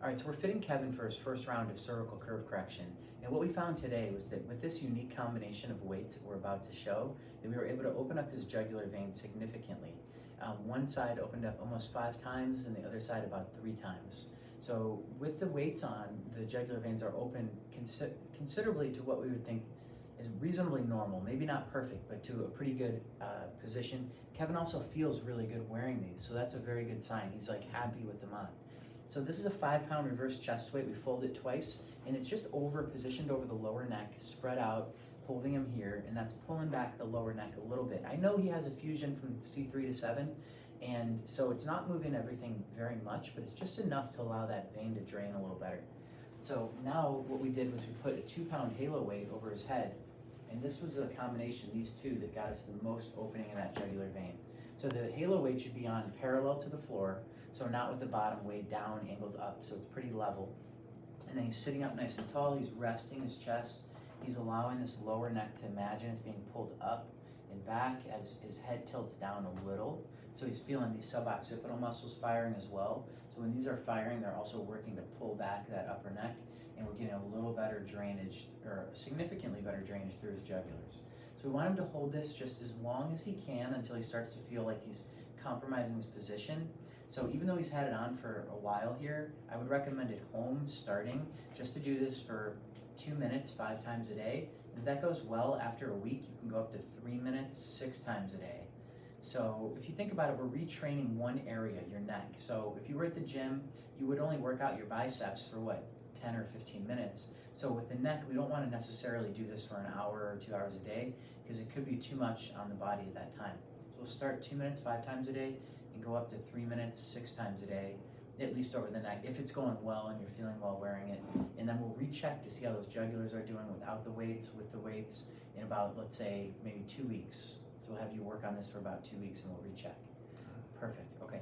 All right, so we're fitting Kevin for his first round of cervical curve correction. And what we found today was that with this unique combination of weights that we're about to show, that we were able to open up his jugular vein significantly. One side opened up almost 5 times and the other side about 3 times. So with the weights on, the jugular veins are open considerably to what we would think is reasonably normal, maybe not perfect, but to a pretty good position. Kevin also feels really good wearing these, so that's a very good sign. He's like happy with them on. So this is a 5-pound reverse chest weight. We fold it twice, and it's just positioned over the lower neck, spread out, holding him here, and that's pulling back the lower neck a little bit. I know he has a fusion from C3 to 7, and so it's not moving everything very much, but it's just enough to allow that vein to drain a little better. So now what we did was we put a 2-pound halo weight over his head, and this was a combination, these two, that got us the most opening in that jugular vein. So the halo weight should be on parallel to the floor, so not with the bottom way down, angled up, so it's pretty level. And then he's sitting up nice and tall, he's resting his chest, he's allowing this lower neck to imagine it's being pulled up and back as his head tilts down a little. So he's feeling these suboccipital muscles firing as well. So when these are firing, they're also working to pull back that upper neck, and we're getting a little better drainage, or significantly better drainage through his jugulars. So we want him to hold this just as long as he can until he starts to feel like he's compromising his position. So even though he's had it on for a while here, I would recommend at home starting just to do this for 2 minutes, 5 times a day. And if that goes well, after a week, you can go up to 3 minutes, 6 times a day. So if you think about it, we're retraining one area, your neck. So if you were at the gym, you would only work out your biceps for 10 or 15 minutes. So with the neck, we don't want to necessarily do this for an hour or 2 hours a day, because it could be too much on the body at that time. So we'll start 2 minutes, 5 times a day, and go up to 3 minutes, 6 times a day, at least over the neck, if it's going well and you're feeling well wearing it. And then we'll recheck to see how those jugulars are doing without the weights, with the weights, in about, let's say, maybe 2 weeks. So we'll have you work on this for about 2 weeks and we'll recheck. Perfect, okay.